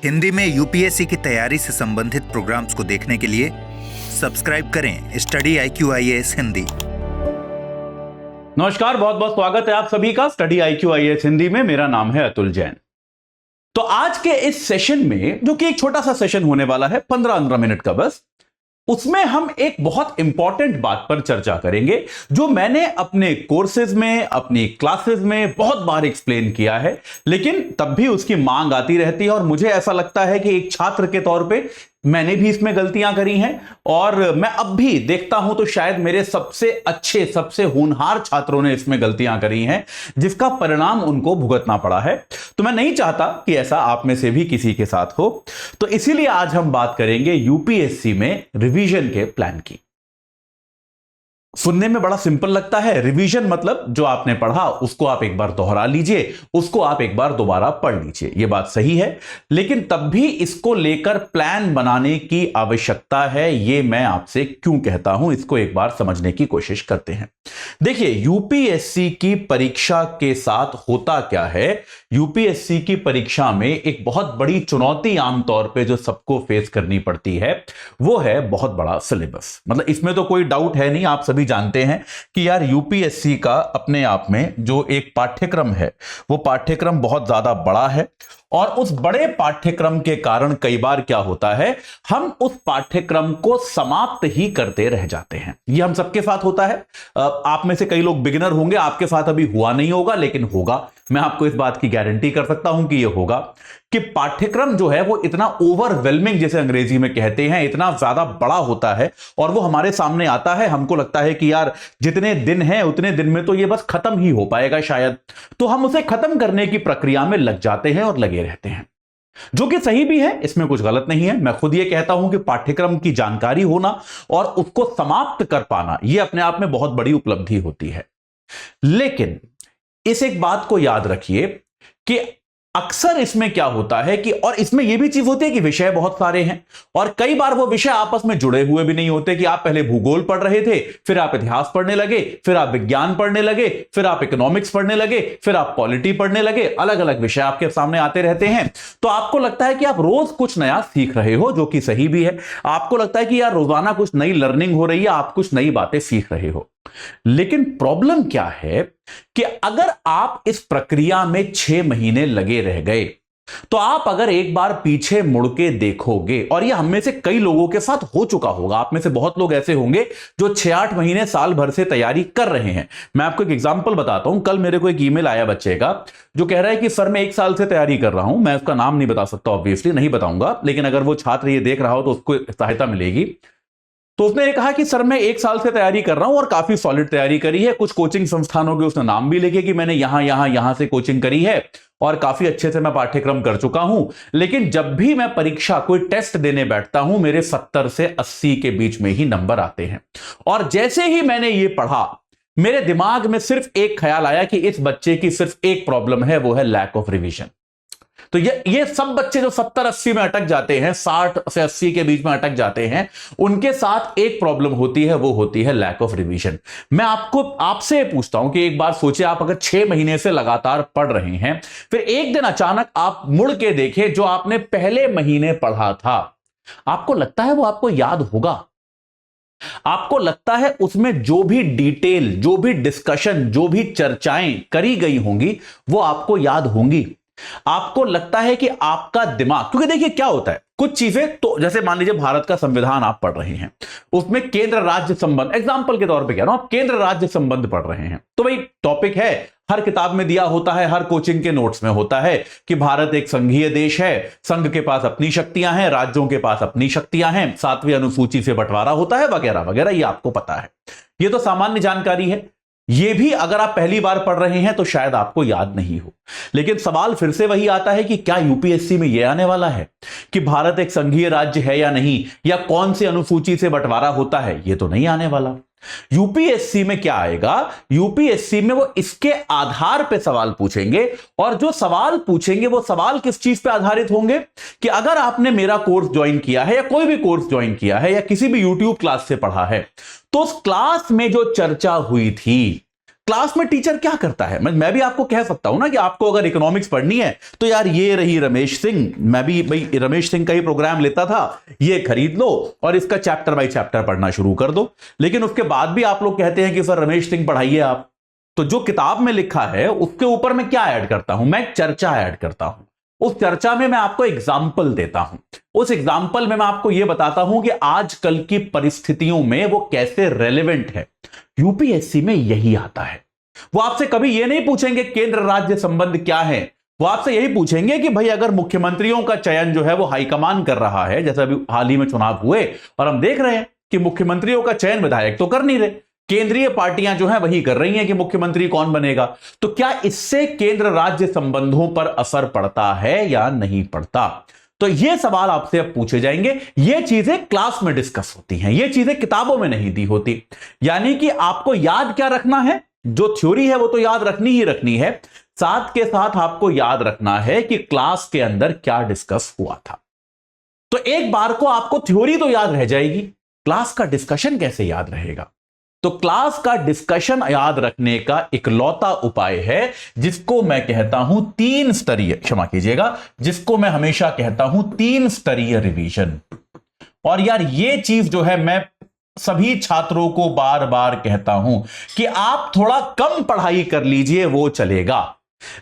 हिंदी में यूपीएससी की तैयारी से संबंधित प्रोग्राम्स को देखने के लिए सब्सक्राइब करें स्टडी IQ-IAS हिंदी। नमस्कार, बहुत बहुत स्वागत है आप सभी का स्टडी IQ-IAS हिंदी में। मेरा नाम है अतुल जैन। तो आज के इस सेशन में, जो कि एक छोटा सा सेशन होने वाला है 15-15 मिनट का बस, उसमें हम एक बहुत इंपॉर्टेंट बात पर चर्चा करेंगे जो मैंने अपने कोर्सेज में, अपनी क्लासेस में बहुत बार एक्सप्लेन किया है, लेकिन तब भी उसकी मांग आती रहती है और मुझे ऐसा लगता है कि एक छात्र के तौर पे मैंने भी इसमें गलतियां करी हैं और मैं अब भी देखता हूं तो शायद मेरे सबसे अच्छे, सबसे होनहार छात्रों ने इसमें गलतियां करी हैं, जिसका परिणाम उनको भुगतना पड़ा है। तो मैं नहीं चाहता कि ऐसा आप में से भी किसी के साथ हो। तो इसीलिए आज हम बात करेंगे यूपीएससी में रिवीजन के प्लान की। सुनने में बड़ा सिंपल लगता है, रिवीजन मतलब जो आपने पढ़ा उसको आप एक बार दोहरा लीजिए, उसको आप एक बार दोबारा पढ़ लीजिए। यह बात सही है, लेकिन तब भी इसको लेकर प्लान बनाने की आवश्यकता है। यह मैं आपसे क्यों कहता हूं, इसको एक बार समझने की कोशिश करते हैं। देखिए, यूपीएससी की परीक्षा के साथ होता क्या है, यूपीएससी की परीक्षा में एक बहुत बड़ी चुनौती आमतौर पे जो सबको फेस करनी पड़ती है वो है बहुत बड़ा सिलेबस। मतलब इसमें तो कोई डाउट है नहीं, आप सभी जानते हैं कि यार यूपीएससी का अपने आप में जो एक पाठ्यक्रम है वो पाठ्यक्रम बहुत ज्यादा बड़ा है और उस बड़े पाठ्यक्रम के कारण कई बार क्या होता है, हम उस पाठ्यक्रम को समाप्त ही करते रह जाते हैं। यह हम सबके साथ होता है। आप में से कई लोग बिगिनर होंगे, आपके साथ अभी हुआ नहीं होगा लेकिन होगा। मैं आपको इस बात की गारंटी कर सकता हूं कि यह होगा कि पाठ्यक्रम जो है वो इतना ओवरवेलमिंग, जैसे अंग्रेजी में कहते हैं, इतना ज्यादा बड़ा होता है और वो हमारे सामने आता है। हमको लगता है कि यार जितने दिन हैं उतने दिन में तो ये बस खत्म ही हो पाएगा शायद, तो हम उसे खत्म करने की प्रक्रिया में लग जाते हैं और लगे रहते हैं, जो कि सही भी है, इसमें कुछ गलत नहीं है। मैं खुद ये कहता हूं कि पाठ्यक्रम की जानकारी होना और उसको समाप्त कर पाना यह अपने आप में बहुत बड़ी उपलब्धि होती है। लेकिन इस एक बात को याद रखिए कि अक्सर इसमें क्या होता है कि, और इसमें यह भी चीज होती है कि विषय बहुत सारे हैं और कई बार वो विषय आपस में जुड़े हुए भी नहीं होते कि आप पहले भूगोल पढ़ रहे थे, फिर आप इतिहास पढ़ने लगे, फिर आप विज्ञान पढ़ने लगे, फिर आप इकोनॉमिक्स पढ़ने लगे, फिर आप पॉलिटी पढ़ने लगे। अलग अलग विषय आपके सामने आते रहते हैं, तो आपको लगता है कि आप रोज कुछ नया सीख रहे हो, जो कि सही भी है। आपको लगता है कि यार रोजाना कुछ नई लर्निंग हो रही है, आप कुछ नई बातें सीख रहे हो। लेकिन प्रॉब्लम क्या है कि अगर आप इस प्रक्रिया में 6 महीने लगे रह गए, तो आप अगर एक बार पीछे मुड़ के देखोगे, और यह हम में से कई लोगों के साथ हो चुका होगा, आप में से बहुत लोग ऐसे होंगे जो 6-8 महीने, साल भर से तैयारी कर रहे हैं। मैं आपको एक एग्जांपल बताता हूं। कल मेरे को एक ईमेल आया बच्चे का जो कह रहा है कि सर मैं 1 साल से तैयारी कर रहा हूं। मैं उसका नाम नहीं बता सकता, ऑब्वियसली नहीं बताऊंगा, लेकिन अगर वो छात्र ये देख रहा हो तो उसको सहायता मिलेगी। तो उसने ये कहा कि सर मैं 1 साल से तैयारी कर रहा हूं और काफी सॉलिड तैयारी करी है। कुछ कोचिंग संस्थानों के उसने नाम भी लिखे कि मैंने यहां से कोचिंग करी है और काफी अच्छे से मैं पाठ्यक्रम कर चुका हूं, लेकिन जब भी मैं परीक्षा, कोई टेस्ट देने बैठता हूं, मेरे 70 से 80 के बीच में ही नंबर आते हैं। और जैसे ही मैंने ये पढ़ा, मेरे दिमाग में सिर्फ एक ख्याल आया कि इस बच्चे की सिर्फ एक प्रॉब्लम है, वो है लैक ऑफ रिवीजन। तो ये सब बच्चे जो 70-80 में अटक जाते हैं, 60 से 80 के बीच में अटक जाते हैं, उनके साथ एक प्रॉब्लम होती है, वो होती है लैक ऑफ रिवीजन। मैं आपसे पूछता हूं कि एक बार सोचिए, आप अगर 6 महीने से लगातार पढ़ रहे हैं, फिर एक दिन अचानक आप मुड़ के देखें जो आपने पहले महीने पढ़ा था, आपको लगता है वो आपको याद होगा? आपको लगता है उसमें जो भी डिटेल, जो भी डिस्कशन, जो भी चर्चाएं करी गई होंगी वो आपको याद होंगी? आपको लगता है कि आपका दिमाग, क्योंकि देखिए क्या होता है, कुछ चीजें तो जैसे मान लीजिए भारत का संविधान आप पढ़ रहे हैं, उसमें केंद्र राज्य संबंध, एग्जांपल के तौर पे कह रहा हूं, आप केंद्र राज्य संबंध पढ़ रहे हैं, तो भाई टॉपिक है, हर किताब में दिया होता है, हर कोचिंग के नोट्स में होता है कि भारत एक संघीय देश है, संघ के पास अपनी शक्तियां हैं, राज्यों के पास अपनी शक्तियां हैं, 7वीं अनुसूची से बंटवारा होता है, वगैरह वगैरह, ये आपको पता है। ये तो सामान्य जानकारी है। ये भी अगर आप पहली बार पढ़ रहे हैं तो शायद आपको याद नहीं हो। लेकिन सवाल फिर से वही आता है कि क्या यूपीएससी में यह आने वाला है कि भारत एक संघीय राज्य है या नहीं, या कौन सी अनुसूची से बंटवारा होता है? यह तो नहीं आने वाला। यूपीएससी में क्या आएगा, यूपीएससी में वो इसके आधार पे सवाल पूछेंगे, और जो सवाल पूछेंगे वो सवाल किस चीज पे आधारित होंगे कि अगर आपने मेरा कोर्स ज्वाइन किया है या कोई भी कोर्स ज्वाइन किया है या किसी भी यूट्यूब क्लास से पढ़ा है, तो उस क्लास में जो चर्चा हुई थी, क्लास में टीचर क्या करता है? मैं भी आपको कह सकता हूं ना कि आपको अगर इकोनॉमिक्स पढ़नी है तो यार ये रही रमेश सिंह, मैं भी भाई रमेश सिंह का ही प्रोग्राम लेता था, ये खरीद लो और इसका चैप्टर बाय चैप्टर पढ़ना शुरू कर दो। लेकिन उसके बाद भी आप लोग कहते हैं कि सर रमेश सिंह पढ़ाइए आप। तो जो किताब में लिखा है उसके ऊपर मैं क्या ऐड करता हूं? मैं चर्चा ऐड करता हूं। उस चर्चा में मैं आपको एग्जाम्पल देता हूं। उस एग्जाम्पल में मैं आपको यह बताता हूं कि आजकल की परिस्थितियों में वो कैसे रेलेवेंट है। यूपीएससी में यही आता है। वो आपसे कभी यह नहीं पूछेंगे केंद्र राज्य संबंध क्या है, वो आपसे यही पूछेंगे कि भाई अगर मुख्यमंत्रियों का चयन जो है वो हाईकमान कर रहा है, जैसे अभी हाल ही में चुनाव हुए और हम देख रहे हैं कि मुख्यमंत्रियों का चयन विधायक तो कर नहीं रहे, केंद्रीय पार्टियां जो है वही कर रही हैं कि मुख्यमंत्री कौन बनेगा, तो क्या इससे केंद्र राज्य संबंधों पर असर पड़ता है या नहीं पड़ता? तो ये सवाल आपसे अब पूछे जाएंगे। ये चीजें क्लास में डिस्कस होती हैं, ये चीजें किताबों में नहीं दी होती। यानी कि आपको याद क्या रखना है? जो थ्योरी है वो तो याद रखनी ही रखनी है, साथ के साथ आपको याद रखना है कि क्लास के अंदर क्या डिस्कस हुआ था। तो एक बार को आपको थ्योरी तो याद रह जाएगी, क्लास का डिस्कशन कैसे याद रहेगा? तो क्लास का डिस्कशन याद रखने का इकलौता उपाय है जिसको मैं कहता हूं तीन स्तरीय, क्षमा कीजिएगा, जिसको मैं हमेशा कहता हूं तीन स्तरीय रिवीजन। और यार ये चीज जो है मैं सभी छात्रों को बार बार कहता हूं कि आप थोड़ा कम पढ़ाई कर लीजिए वो चलेगा,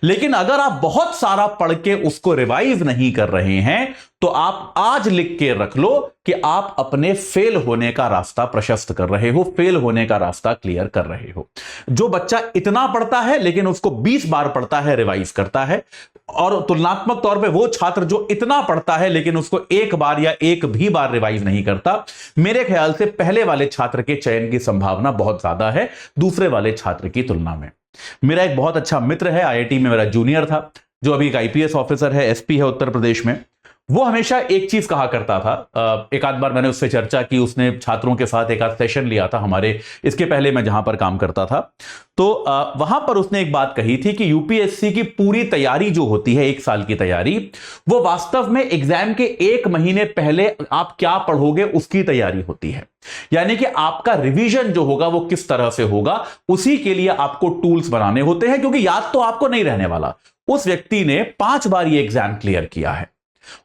लेकिन अगर आप बहुत सारा पढ़ के उसको रिवाइज नहीं कर रहे हैं तो आप आज लिख के रख लो कि आप अपने फेल होने का रास्ता प्रशस्त कर रहे हो, फेल होने का रास्ता क्लियर कर रहे हो। जो बच्चा इतना पढ़ता है लेकिन उसको 20 बार पढ़ता है, रिवाइज करता है, और तुलनात्मक तौर पे वो छात्र जो इतना पढ़ता है लेकिन उसको एक बार या एक भी बार रिवाइज नहीं करता, मेरे ख्याल से पहले वाले छात्र के चयन की संभावना बहुत ज्यादा है दूसरे वाले छात्र की तुलना में। मेरा एक बहुत अच्छा मित्र है, आईआईटी में मेरा जूनियर था, जो अभी एक आईपीएस ऑफिसर है, एसपी है उत्तर प्रदेश में। वो हमेशा एक चीज कहा करता था, एक आध बार मैंने उससे चर्चा की, उसने छात्रों के साथ एक आध सेशन लिया था हमारे, इसके पहले मैं जहां पर काम करता था, तो वहां पर उसने एक बात कही थी कि यूपीएससी की पूरी तैयारी जो होती है, एक साल की तैयारी, वो वास्तव में एग्जाम के एक महीने पहले आप क्या पढ़ोगे उसकी तैयारी होती है। यानी कि आपका रिवीजन जो होगा वो किस तरह से होगा, उसी के लिए आपको टूल्स बनाने होते हैं, क्योंकि याद तो आपको नहीं रहने वाला। उस व्यक्ति ने 5 बार ये एग्जाम क्लियर किया है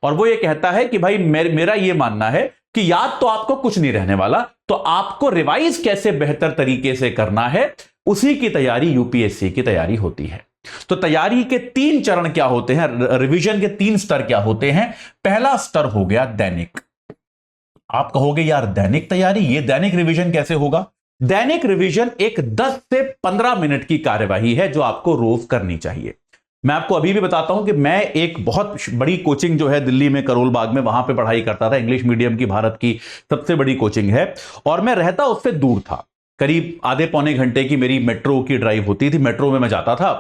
और वो ये कहता है कि भाई मेरा ये मानना है कि याद तो आपको कुछ नहीं रहने वाला, तो आपको रिवाइज कैसे बेहतर तरीके से करना है, उसी की तैयारी यूपीएससी की तैयारी होती है। तो तैयारी के 3 चरण क्या होते हैं, रिवीजन के 3 स्तर क्या होते हैं? पहला स्तर हो गया दैनिक। आप कहोगे यार दैनिक तैयारी, ये दैनिक रिवीजन कैसे होगा? दैनिक रिवीजन एक 10 से 15 मिनट की कार्यवाही है जो आपको रोज करनी चाहिए। मैं आपको अभी भी बताता हूं कि मैं एक बहुत बड़ी कोचिंग जो है दिल्ली में करोल बाग में, वहां पे पढ़ाई करता था, इंग्लिश मीडियम की भारत की सबसे बड़ी कोचिंग है, और मैं रहता उससे दूर था, करीब आधे पौने घंटे की मेरी मेट्रो की ड्राइव होती थी, मेट्रो में मैं जाता था।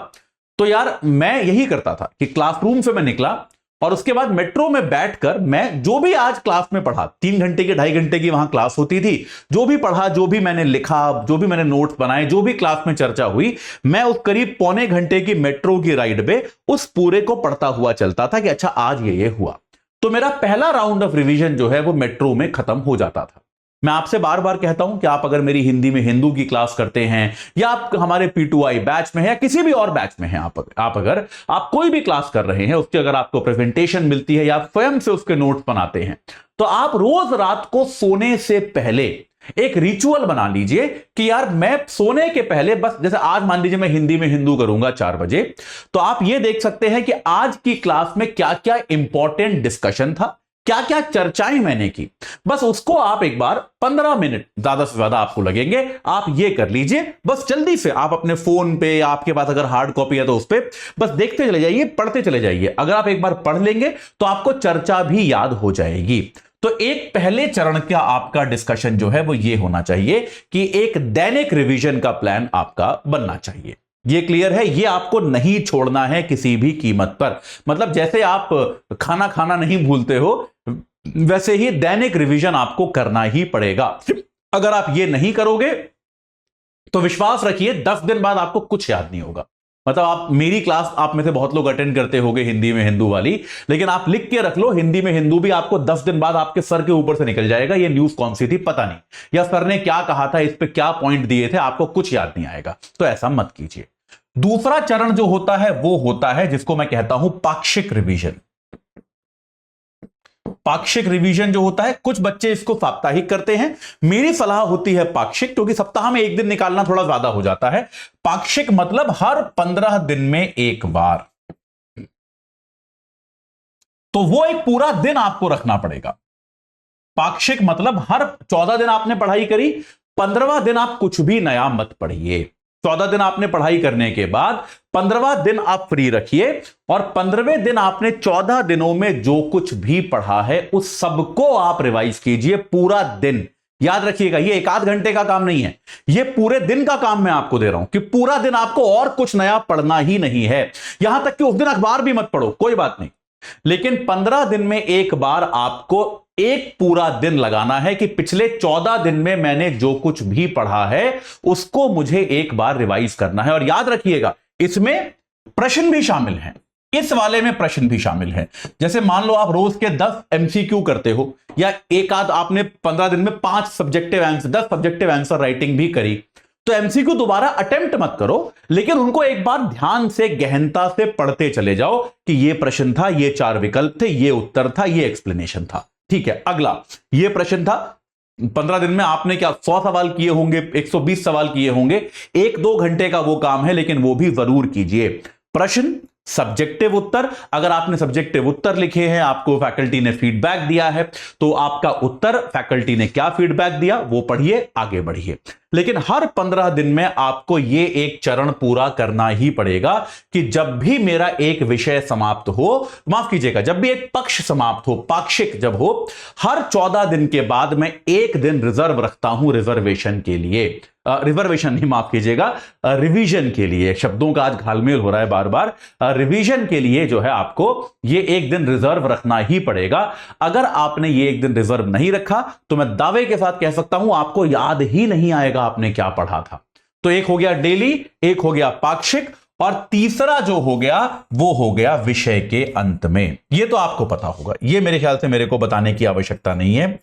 तो यार मैं यही करता था कि क्लासरूम से मैं निकला और उसके बाद मेट्रो में बैठकर मैं जो भी आज क्लास में पढ़ा, 3 घंटे की 2.5 घंटे की वहां क्लास होती थी, जो भी पढ़ा, जो भी मैंने लिखा, जो भी मैंने नोट्स बनाए, जो भी क्लास में चर्चा हुई, मैं उस करीब पौने घंटे की मेट्रो की राइड पे उस पूरे को पढ़ता हुआ चलता था कि अच्छा आज ये हुआ। तो मेरा पहला राउंड ऑफ रिवीजन जो है वो मेट्रो में खत्म हो जाता था। मैं आपसे बार बार कहता हूं कि आप अगर मेरी हिंदी में हिंदू की क्लास करते हैं, या आप हमारे P2I बैच में हैं, या किसी भी और बैच में हैं, आप कोई भी क्लास कर रहे हैं, उसकी अगर आपको प्रेजेंटेशन मिलती है या आप स्वयं से उसके नोट्स बनाते हैं, तो आप रोज रात को सोने से पहले एक रिचुअल बना लीजिए कि यार मैं सोने के पहले बस, जैसे आज मान लीजिए मैं हिंदी में हिंदू करूंगा 4 बजे, तो आप ये देख सकते हैं कि आज की क्लास में क्या क्या इंपॉर्टेंट डिस्कशन था, क्या क्या चर्चाएं मैंने की, बस उसको आप एक बार 15 मिनट, ज्यादा से ज्यादा आपको लगेंगे, आप ये कर लीजिए। बस जल्दी से आप अपने फोन पे, आपके पास अगर हार्ड कॉपी है तो उस पर बस देखते चले जाइए, पढ़ते चले जाइए। अगर आप एक बार पढ़ लेंगे तो आपको चर्चा भी याद हो जाएगी। तो एक पहले चरण का आपका डिस्कशन जो है वो ये होना चाहिए कि एक दैनिक रिवीजन का प्लान आपका बनना चाहिए। ये क्लियर है? ये आपको नहीं छोड़ना है किसी भी कीमत पर। मतलब जैसे आप खाना खाना नहीं भूलते हो, वैसे ही दैनिक रिवीजन आपको करना ही पड़ेगा। अगर आप ये नहीं करोगे तो विश्वास रखिए 10 दिन बाद आपको कुछ याद नहीं होगा। मतलब आप मेरी क्लास आप में से बहुत लोग अटेंड करते होंगे हिंदी में हिंदू वाली, लेकिन आप लिख के रख लो हिंदी में हिंदू भी आपको 10 दिन बाद आपके सर के ऊपर से निकल जाएगा, ये न्यूज कौन सी थी पता नहीं, या सर ने क्या कहा था, इस पे क्या पॉइंट दिए थे, आपको कुछ याद नहीं आएगा। तो ऐसा मत कीजिए। दूसरा चरण जो होता है वो होता है जिसको मैं कहता हूं पाक्षिक रिवीजन। पाक्षिक रिवीजन जो होता है, कुछ बच्चे इसको साप्ताहिक करते हैं, मेरी सलाह होती है पाक्षिक, क्योंकि सप्ताह में एक दिन निकालना थोड़ा ज्यादा हो जाता है। पाक्षिक मतलब हर 15 दिन में एक बार, तो वो एक पूरा दिन आपको रखना पड़ेगा। पाक्षिक मतलब हर 14 दिन आपने पढ़ाई करी, 15वां दिन आप कुछ भी नया मत पढ़िए। 14 दिन आपने पढ़ाई करने के बाद 15वां दिन आप फ्री रखिए, और 15वें दिन आपने 14 दिनों में जो कुछ भी पढ़ा है उस सबको आप रिवाइज कीजिए पूरा दिन। याद रखिएगा, ये 1 आध घंटे का काम नहीं है, ये पूरे दिन का काम मैं आपको दे रहा हूं कि पूरा दिन आपको और कुछ नया पढ़ना ही नहीं है। यहां तक कि उस दिन अखबार भी मत पढ़ो, कोई बात नहीं, लेकिन 15 दिन में एक बार आपको एक पूरा दिन लगाना है कि पिछले 14 दिन में मैंने जो कुछ भी पढ़ा है उसको मुझे एक बार रिवाइज करना है। और याद रखिएगा, इसमें प्रश्न भी शामिल हैं, इस वाले में प्रश्न भी शामिल है। जैसे मान लो आप रोज के 10 एमसीक्यू करते हो, या एक आध आपने 15 दिन में 5 subjective answer, 10 subjective answer writing भी करी, तो एमसीक्यू दोबारा अटेम्प्ट मत करो, लेकिन उनको एक बार ध्यान से गहनता से पढ़ते चले जाओ कि ये प्रश्न था, ये 4 विकल्प थे, ये उत्तर था, ये एक्सप्लेनेशन था। ठीक है, अगला ये प्रश्न था, 15 दिन में आपने क्या 100 सवाल किए होंगे, 120 सवाल किए होंगे, 1-2 घंटे का वो काम है, लेकिन वो भी जरूर कीजिए। प्रश्न, सब्जेक्टिव उत्तर, अगर आपने सब्जेक्टिव उत्तर लिखे हैं, आपको फैकल्टी ने फीडबैक दिया है, तो आपका उत्तर फैकल्टी ने क्या फीडबैक दिया वो पढ़िए, आगे बढ़िए। लेकिन हर 15 दिन में आपको ये एक चरण पूरा करना ही पड़ेगा कि जब भी मेरा एक विषय समाप्त हो, माफ कीजिएगा, जब भी एक पक्ष समाप्त हो, पाक्षिक जब हो, हर 14 दिन के बाद मैं एक दिन रिजर्व रखता हूं रिजर्वेशन के लिए, रिजर्वेशन नहीं, माफ कीजिएगा, रिवीजन के लिए। शब्दों का आज घालमेल हो रहा है बार बार। रिवीजन के लिए जो है आपको ये एक दिन रिजर्व रखना ही पड़ेगा। अगर आपने ये एक दिन रिजर्व नहीं रखा तो मैं दावे के साथ कह सकता हूं आपको याद ही नहीं आएगा आपने क्या पढ़ा था। तो एक हो गया डेली, एक हो गया पाक्षिक, और तीसरा जो हो गया वो हो गया विषय के अंत में। ये तो आपको पता होगा, ये मेरे ख्याल से मेरे को बताने की आवश्यकता नहीं है।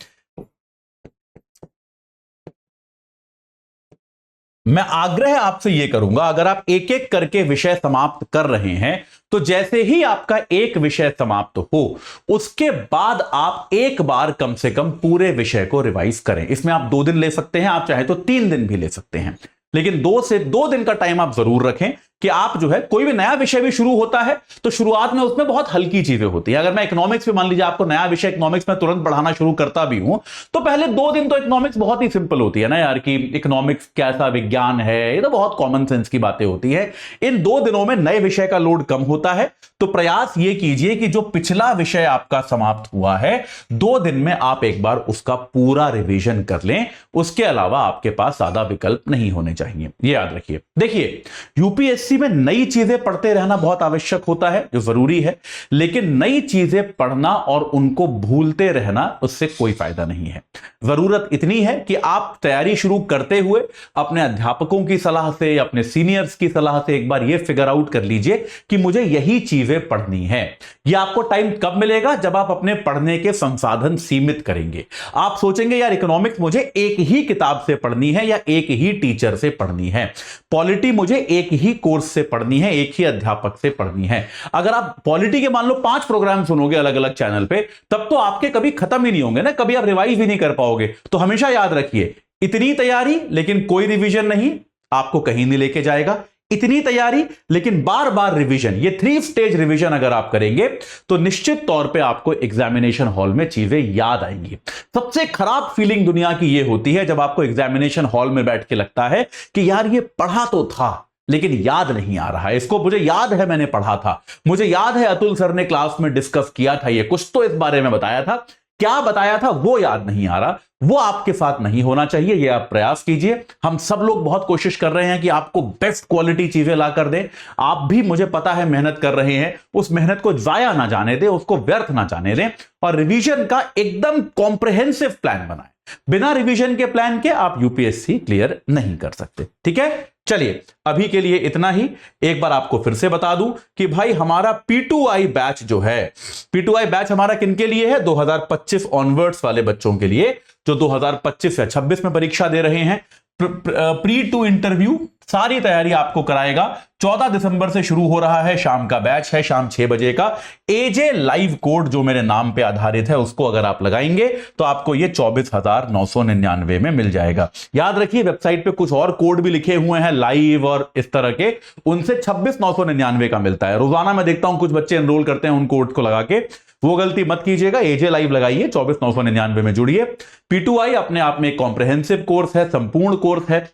मैं आग्रह आपसे यह करूंगा, अगर आप एक एक करके विषय समाप्त कर रहे हैं तो जैसे ही आपका एक विषय समाप्त हो उसके बाद आप एक बार कम से कम पूरे विषय को रिवाइज करें। इसमें आप 2 दिन ले सकते हैं, आप चाहे तो 3 दिन भी ले सकते हैं, लेकिन 2 दिन का टाइम आप जरूर रखें कि आप जो है कोई भी नया विषय भी शुरू होता है तो शुरुआत में उसमें बहुत हल्की चीजें होती है। अगर मैं इकोनॉमिक्स में मान लीजिए आपको नया विषय इकोनॉमिक्स में तुरंत पढ़ाना शुरू करता भी हूं तो पहले 2 दिन तो इकोनॉमिक्स बहुत ही सिंपल होती है ना यार, कि इकोनॉमिक्स कैसा विज्ञान है, ये तो बहुत कॉमन सेंस की बातें होती है। इन 2 दिनों में नए विषय का लोड कम होता है, तो प्रयास ये कीजिए कि जो पिछला विषय आपका समाप्त हुआ है 2 दिन में आप एक बार उसका पूरा रिवीजन कर लें। उसके अलावा आपके पास ज्यादा विकल्प नहीं होने चाहिए, ये याद रखिए। देखिए, यूपीएससी में नई चीजें पढ़ते रहना बहुत आवश्यक होता है, जो जरूरी है, लेकिन नई चीजें पढ़ना और उनको भूलते रहना उससे कोई फायदा नहीं है। जरूरत इतनी है कि आप तैयारी शुरू करते हुए अपने अध्यापकों की सलाह से, अपने सीनियर्स की सलाह से एक बार यह फिगर आउट कर लीजिए कि मुझे यही चीजें पढ़नी है। यह आपको टाइम कब मिलेगा? जब आप अपने पढ़ने के संसाधन सीमित करेंगे। आप सोचेंगे यार इकोनॉमिक्स मुझे एक ही किताब से पढ़नी है या एक ही टीचर से पढ़नी है, पॉलिटी मुझे एक ही कोर्स से पढ़नी है, एक ही अध्यापक से पढ़नी है। अगर आप पॉलिटी के मान लो 5 प्रोग्राम सुनोगे अलग अलग चैनल पे, तब तो आपके कभी खत्म ही नहीं होंगे ना, कभी आप रिवाइज भी नहीं कर पाओगे। तो हमेशा याद रखिए, इतनी तैयारी लेकिन कोई रिवीजन नहीं आपको कहीं नहीं लेके जाएगा। इतनी तैयारी लेकिन बार बार रिवीजन, ये 3 स्टेज रिवीजन अगर आप करेंगे तो निश्चित तौर पे आपको एग्जामिनेशन हॉल में चीजें याद आएंगी। सबसे खराब फीलिंग दुनिया की ये होती है जब आपको एग्जामिनेशन हॉल में बैठ के लगता है कि यार ये पढ़ा तो था लेकिन याद नहीं आ रहा है, इसको मुझे याद है मैंने पढ़ा था, मुझे याद है अतुल सर ने क्लास में डिस्कस किया था, ये कुछ तो इस बारे में बताया था, क्या बताया था वो याद नहीं आ रहा। वो आपके साथ नहीं होना चाहिए, ये आप प्रयास कीजिए। हम सब लोग बहुत कोशिश कर रहे हैं कि आपको बेस्ट क्वालिटी चीजें ला कर दें। आप भी मुझे पता है मेहनत कर रहे हैं, उस मेहनत को जाया ना जाने दें, उसको व्यर्थ ना जाने दें, और रिवीजन का एकदम कॉम्प्रिहेंसिव प्लान बनाएं। बिना रिवीजन के प्लान के आप यूपीएससी क्लियर नहीं कर सकते। ठीक है, चलिए अभी के लिए इतना ही। एक बार आपको फिर से बता दूं कि भाई हमारा P2I बैच जो है, P2I बैच हमारा किनके लिए है? 2025 ऑनवर्ड्स वाले बच्चों के लिए जो 2025 या 26 में परीक्षा दे रहे हैं। प्री टू इंटरव्यू सारी तैयारी आपको कराएगा। 14 दिसंबर से शुरू हो रहा है, शाम का बैच है, शाम 6 बजे का। एजे लाइव कोड जो मेरे नाम पे आधारित है उसको अगर आप लगाएंगे तो आपको ये 24,999 में मिल जाएगा। याद रखिए वेबसाइट पे कुछ और कोड भी लिखे हुए हैं लाइव और इस तरह के, उनसे 26,999 का मिलता है। रोजाना मैं देखता हूं कुछ बच्चे एनरोल करते हैं उन कोड को लगा के, वो गलती मत कीजिएगा। एजे लाइव लगाइए, 24,999 में जुड़िए। P2I अपने आप में एक कॉम्प्रिहेंसिव कोर्स है, संपूर्ण कोर्स है।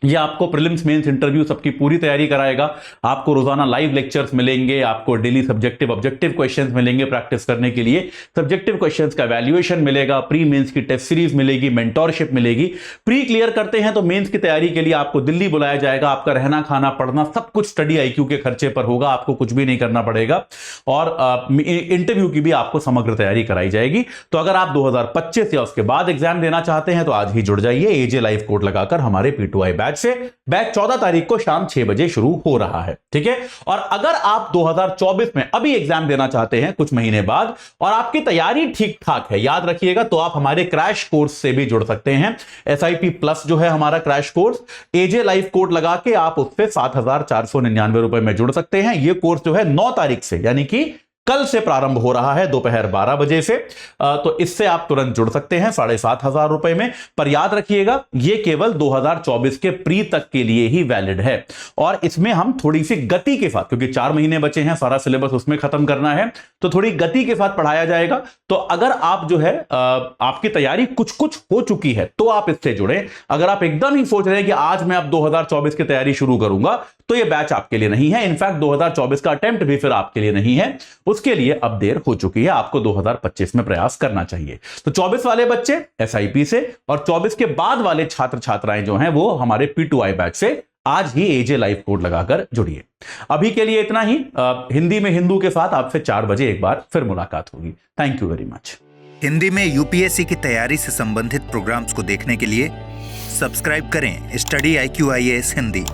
ये आपको प्रीलिम्स मेंस इंटरव्यू सबकी पूरी तैयारी कराएगा। आपको रोजाना लाइव लेक्चर्स मिलेंगे, आपको डेली सब्जेक्टिव ऑब्जेक्टिव क्वेश्चंस मिलेंगे प्रैक्टिस करने के लिए, सब्जेक्टिव क्वेश्चंस का वैल्यूएशन मिलेगा, प्री मेंस की टेस्ट सीरीज मिलेगी, मेंटोरशिप मिलेगी। प्री क्लियर करते हैं तो मेंस की तैयारी के लिए आपको दिल्ली बुलाया जाएगा। आपका रहना खाना पढ़ना सब कुछ स्टडी IQ के खर्चे पर होगा, आपको कुछ भी नहीं करना पड़ेगा। और इंटरव्यू की भी आपको समग्र तैयारी कराई जाएगी। तो अगर आप 2025 या उसके बाद एग्जाम देना चाहते हैं तो आज ही जुड़ जाइए एजे लाइव कोड लगाकर हमारे P2I बैच से। बैच 14 तारीख को शाम 6 बजे शुरू हो रहा है, ठीक है। और अगर आप 2024 में अभी एग्जाम देना चाहते हैं कुछ महीने बाद और आपकी तैयारी ठीक ठाक है, याद रखिएगा, तो आप हमारे क्रैश कोर्स से भी जुड़ सकते हैं। SIP प्लस जो है हमारा क्रैश कोर्स, एजे लाइव कोड लगा के आप उससे 7,499 रुपए में जुड़ सकते हैं। यह कोर्स जो है 9 तारीख से यानी कि कल से प्रारंभ हो रहा है दोपहर 12 बजे से। तो इससे आप तुरंत जुड़ सकते हैं 7,500 रुपए में। पर याद रखिएगा ये केवल 2024 के प्री तक के लिए ही वैलिड है और इसमें हम थोड़ी सी गति के साथ, क्योंकि 4 महीने बचे हैं, सारा सिलेबस उसमें खत्म करना है, तो थोड़ी गति के साथ पढ़ाया जाएगा। तो अगर आप जो है आपकी तैयारी कुछ कुछ हो चुकी है तो आप इससे जुड़े। अगर आप एकदम ही सोच रहे हैं कि आज मैं अब 2024 की तैयारी शुरू करूंगा तो यह बैच आपके लिए नहीं है। इनफैक्ट 2024 का अटेम्प्ट भी फिर आपके लिए नहीं है, उसके लिए अब देर हो चुकी है। आपको 2025 में प्रयास करना चाहिए। तो 24 वाले बच्चे SIP से और 24 के बाद वाले छात्र छात्राएं जो हैं वो हमारे P2I बैच से आज ही एजे लाइव कोड लगाकर जुड़िए। अभी के लिए इतना ही। हिंदी में हिंदू के साथ आपसे 4 बजे एक बार फिर मुलाकात होगी। Thank you very much. Hindi में UPSC की तैयारी से संबंधित प्रोग्राम्स को देखने के लिए सब्सक्राइब करें स्टडी IQ IAS हिंदी।